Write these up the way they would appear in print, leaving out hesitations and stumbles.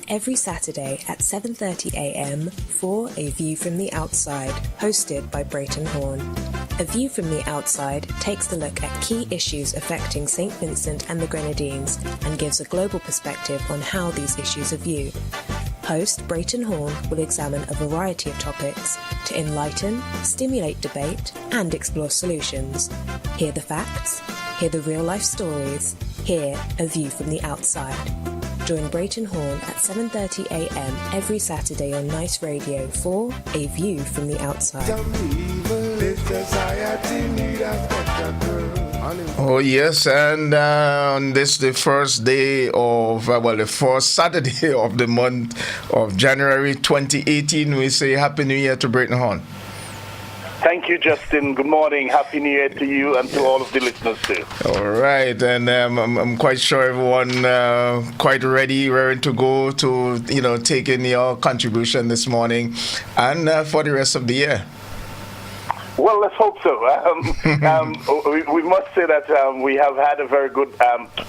every Saturday at 7:30 a.m. for A View from the Outside, hosted by Brereton Horne. A View from the Outside takes a look at key issues affecting St. Vincent and the Grenadines and gives a global perspective on how these issues are viewed. Host Brereton Horne will examine a variety of topics to enlighten, stimulate debate, and explore solutions. Hear the facts, hear the real-life stories, hear A View from the Outside. Join Brereton Horne at 7:30 a.m. every Saturday on NiceRadio for A View from the Outside. Oh yes, and on this the first day of the first Saturday of the month of January 2018, we say Happy New Year to Brereton Horne. Thank you, Justin. Good morning. Happy New Year to you and to all of the listeners too. All right, and I'm quite sure everyone quite ready, raring to go to take in your contribution this morning and for the rest of the year. Well, let's hope so. We must say that we have had a very good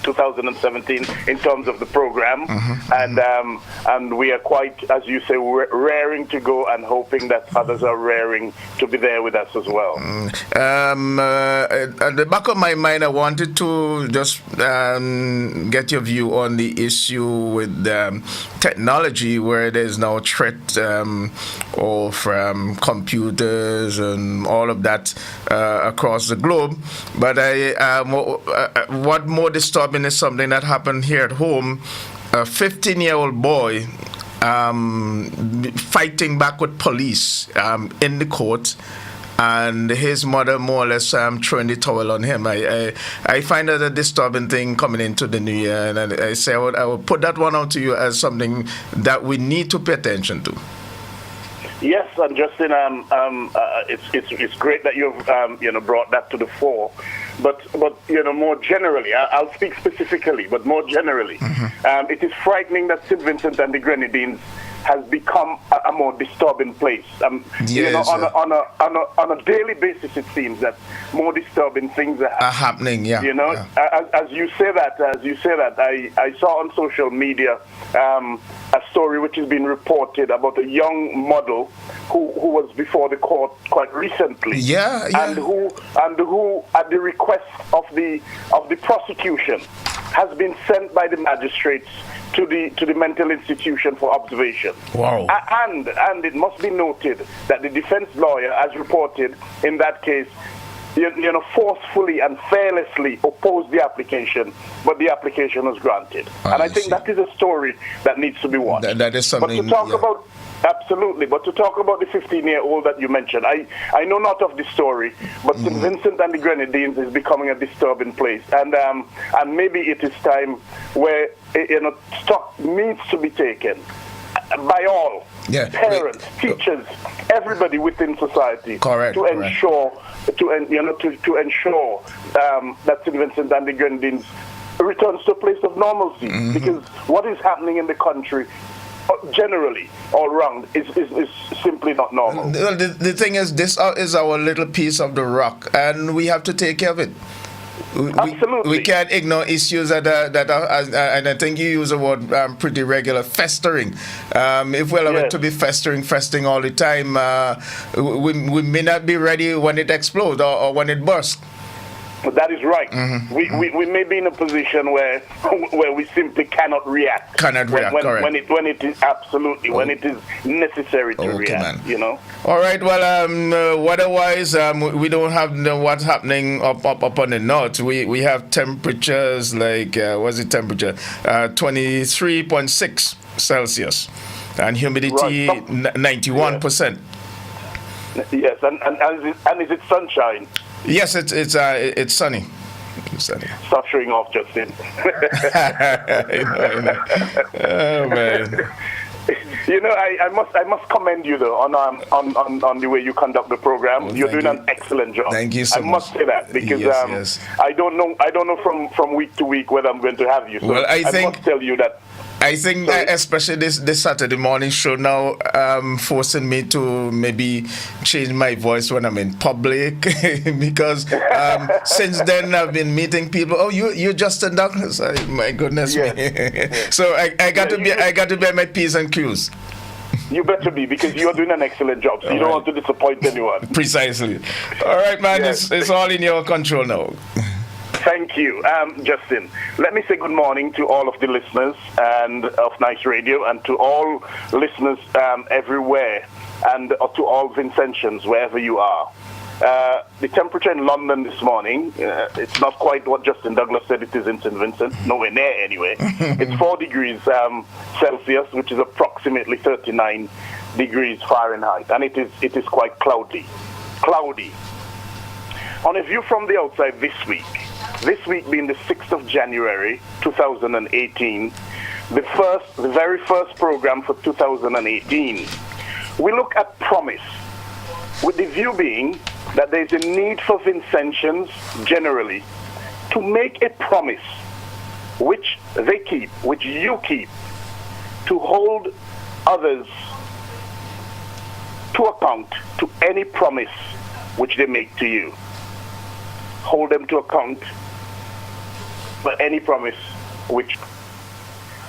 2017 in terms of the program, and we are quite, as you say, raring to go and hoping that others are raring to be there with us as well. At the back of my mind, I wanted to just get your view on the issue with technology, where there's now threat of computers and all of that across the globe. But what more disturbing is something that happened here at home. A 15-year-old boy fighting back with police in the court, and his mother more or less throwing the towel on him. I find that a disturbing thing coming into the new year, and I say I would put that one out to you as something that we need to pay attention to. Yes, and Justin, it's great that you've brought that to the fore. But more generally, I'll speak specifically, but more generally, it is frightening that St. Vincent and the Grenadines has become a more disturbing place. Yes, on a daily basis, it seems that more disturbing things are happening. Yeah. As you say that, I saw on social media a story which has been reported about a young model who was before the court quite recently. And who at the request of the prosecution has been sent by the magistrates to the mental institution for observation. Wow. And it must be noted that the defense lawyer, as reported in that case, forcefully and fearlessly opposed the application, but the application was granted. And I think that is a story that needs to be watched. That is something. But to talk about absolutely, but to talk about the 15-year-old that you mentioned, I know not of the story, but St. Vincent and the Grenadines is becoming a disturbing place, and maybe it is time where stock needs to be taken by all. Parents, teachers, everybody within society, to ensure that St. Vincent and the Grenadines returns to a place of normalcy. Because what is happening in the country, generally, all around, is simply not normal. Well, the thing is, this is our little piece of the rock, and we have to take care of it. Absolutely. We can't ignore issues that are, and I think you use the word pretty regular, festering. If we allow it to be festering all the time, we may not be ready when it explodes or when it bursts. That is right. We may be in a position where we simply cannot react. When it is absolutely when it is necessary to react. Man. All right. Well, weather-wise, we don't have what's happening up on the north. We have temperatures like what's the temperature? 23.6 Celsius, and humidity 91%. Yes, and is it sunshine? Yes, it's sunny. Stop showing off, Justin. I know. Oh man. I must commend you though on the way you conduct the program. Well, you're doing an excellent job. Thank you so much. I must say that because I don't know from week to week whether I'm going to have you. So I must tell you that I think that especially this Saturday morning show now forcing me to maybe change my voice when I'm in public because since then I've been meeting people. Oh, you're Justin Douglas. My goodness me. So I got to be at my P's and Q's. You better be, because you're doing an excellent job. So you don't want to disappoint anyone. Precisely. All right, man. It's all in your control now. Thank you, Justin. Let me say good morning to all of the listeners and of Nice Radio, and to all listeners everywhere, and to all Vincentians wherever you are. The temperature in London this morning, it's not quite what Justin Douglas said it is in St. Vincent, nowhere near anyway. It's 4 degrees Celsius, which is approximately 39 degrees Fahrenheit, and it is quite cloudy. On a view from the outside this week being the 6th of January 2018, the very first program for 2018, we look at promise, with the view being that there is a need for Vincentians generally to make a promise which they keep, which you keep, to hold others to account to any promise which they make to you. Hold them to account for any promise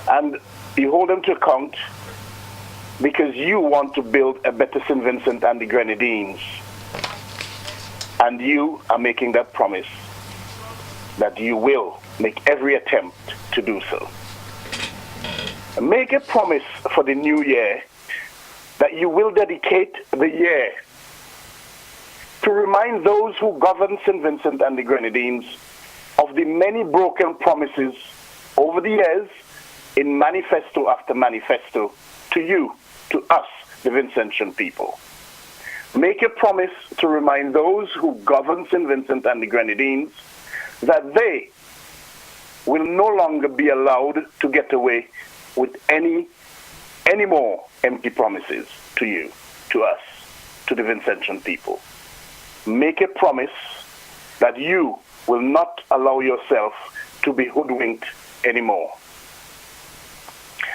and you hold them to account because you want to build a better St. Vincent and the Grenadines. And you are making that promise that you will make every attempt to do so. Make a promise for the new year that you will dedicate the year to remind those who govern St. Vincent and the Grenadines of the many broken promises over the years in manifesto after manifesto to you, to us, the Vincentian people. Make a promise to remind those who govern St. Vincent and the Grenadines that they will no longer be allowed to get away with any more empty promises to you, to us, to the Vincentian people. Make a promise that you will not allow yourself to be hoodwinked anymore.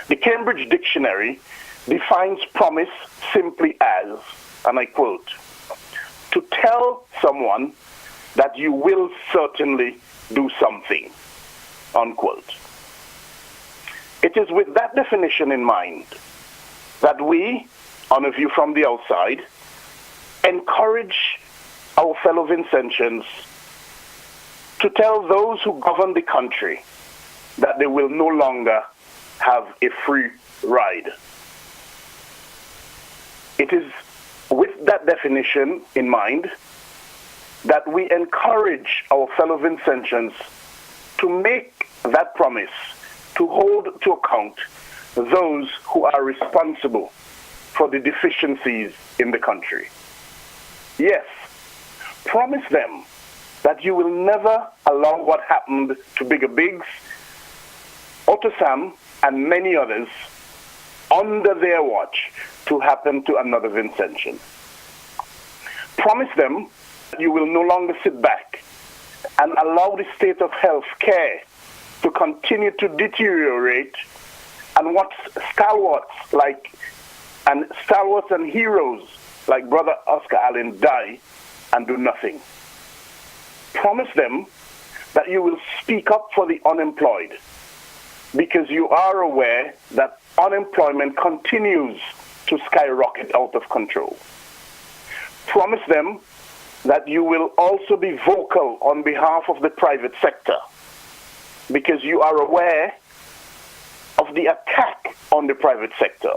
The Cambridge Dictionary defines promise simply as, and I quote, to tell someone that you will certainly do something, unquote. It is with that definition in mind that we, on a view from the outside, encourage our fellow Vincentians to tell those who govern the country that they will no longer have a free ride. It is with that definition in mind that we encourage our fellow Vincentians to make that promise, to hold to account those who are responsible for the deficiencies in the country. Yes, promise them that you will never allow what happened to Bigger Biggs, Otto Sam, and many others under their watch to happen to another Vincentian. Promise them that you will no longer sit back and allow the state of health care to continue to deteriorate, and watch stalwarts and heroes like Brother Oscar Allen die and do nothing. Promise them that you will speak up for the unemployed, because you are aware that unemployment continues to skyrocket out of control. Promise them that you will also be vocal on behalf of the private sector, because you are aware of the attack on the private sector.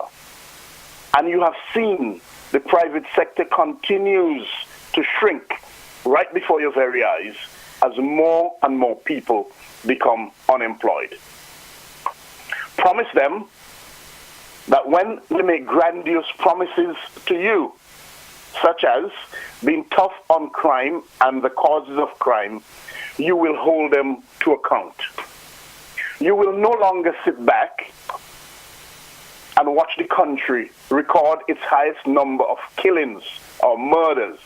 And you have seen the private sector continues to shrink right before your very eyes as more and more people become unemployed. Promise them that when they make grandiose promises to you, such as being tough on crime and the causes of crime, you will hold them to account. You will no longer sit back and watch the country record its highest number of killings or murders,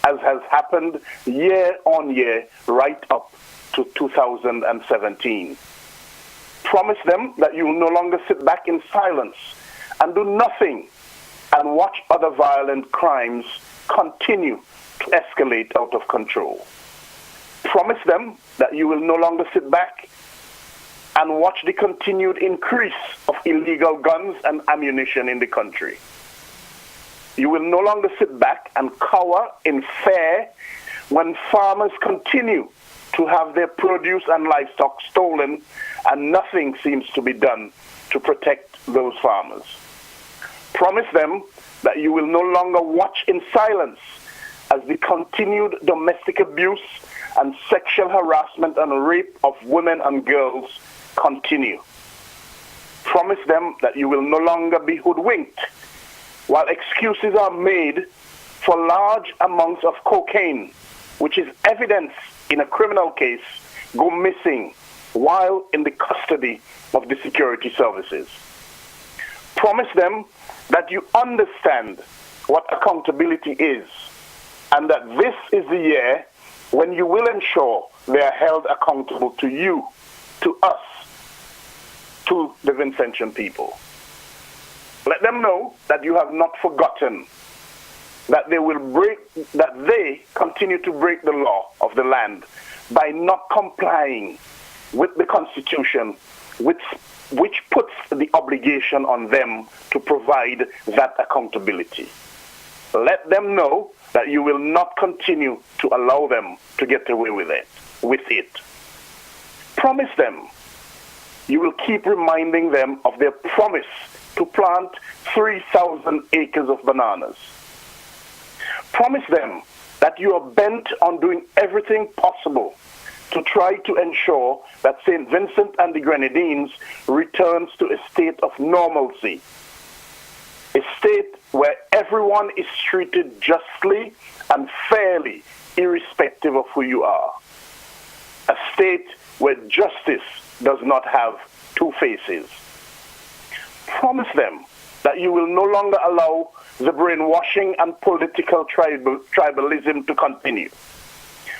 as has happened year on year right up to 2017. Promise them that you will no longer sit back in silence and do nothing and watch other violent crimes continue to escalate out of control. Promise them that you will no longer sit back and watch the continued increase of illegal guns and ammunition in the country. You will no longer sit back and cower in fear when farmers continue to have their produce and livestock stolen and nothing seems to be done to protect those farmers. Promise them that you will no longer watch in silence as the continued domestic abuse and sexual harassment and rape of women and girls continue. Promise them that you will no longer be hoodwinked while excuses are made for large amounts of cocaine, which is evidence in a criminal case, go missing while in the custody of the security services. Promise them that you understand what accountability is and that this is the year when you will ensure they are held accountable to you, to us, to the Vincentian people. Let them know that you have not forgotten that they continue to break the law of the land by not complying with the Constitution, which puts the obligation on them to provide that accountability. Let them know that you will not continue to allow them to get away with it. Promise them you will keep reminding them of their promise to plant 3,000 acres of bananas. Promise them that you are bent on doing everything possible to try to ensure that St. Vincent and the Grenadines returns to a state of normalcy, a state where everyone is treated justly and fairly, irrespective of who you are, a state where justice does not have two faces. Promise them that you will no longer allow the brainwashing and political tribalism to continue,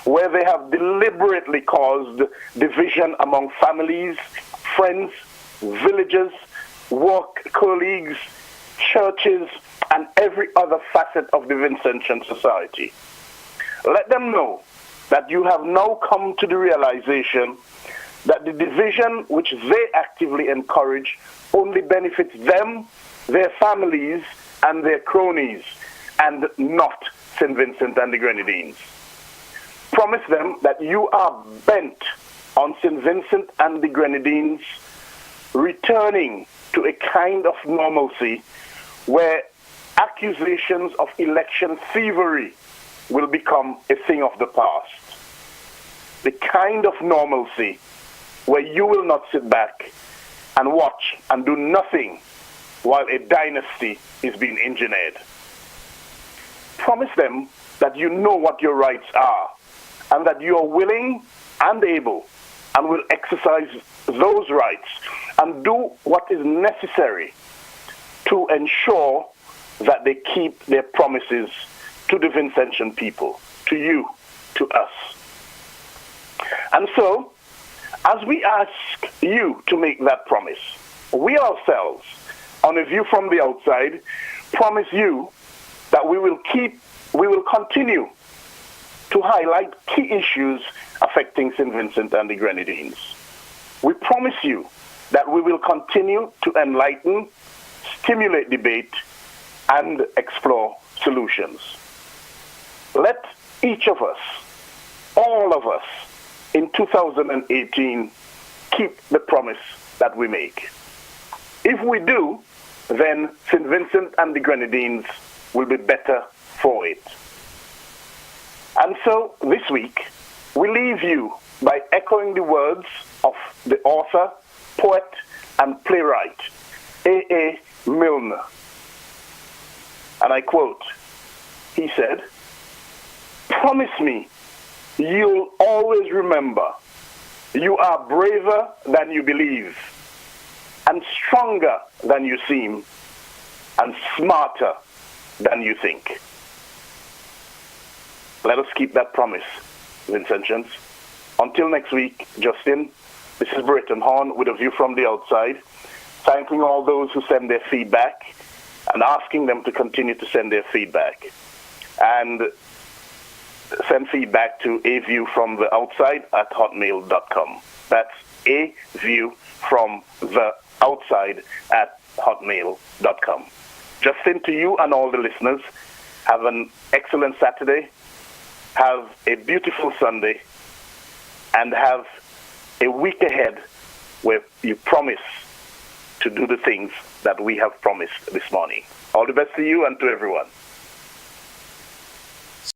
where they have deliberately caused division among families, friends, villages, work colleagues, churches, and every other facet of the Vincentian society. Let them know that you have now come to the realization that the division which they actively encourage only benefits them, their families, and their cronies, and not St. Vincent and the Grenadines. Promise them that you are bent on St. Vincent and the Grenadines returning to a kind of normalcy where accusations of election thievery will become a thing of the past. The kind of normalcy where you will not sit back and watch and do nothing while a dynasty is being engineered. Promise them that you know what your rights are and that you are willing and able and will exercise those rights and do what is necessary to ensure that they keep their promises to the Vincentian people, to you, to us. And so, as we ask you to make that promise, we ourselves, on a view from the outside, promise you that we will continue to highlight key issues affecting St. Vincent and the Grenadines. We promise you that we will continue to enlighten, stimulate debate, and explore solutions. Let each of us, all of us, in 2018, keep the promise that we make. If we do, then St. Vincent and the Grenadines will be better for it. And so, this week, we leave you by echoing the words of the author, poet, and playwright, A.A. Milne. And I quote, he said, "Promise me you'll always remember you are braver than you believe, and stronger than you seem, and smarter than you think." Let us keep that promise, Vincentians. Until next week, Justin, This is Brereton Horne with a view from the outside, thanking all those who send their feedback and asking them to continue to send their feedback. And send feedback to aviewfromtheoutside@hotmail.com. That's aviewfromtheoutside@hotmail.com. Justin, to you and all the listeners, have an excellent Saturday, have a beautiful Sunday, and have a week ahead where you promise to do the things that we have promised this morning. All the best to you and to everyone.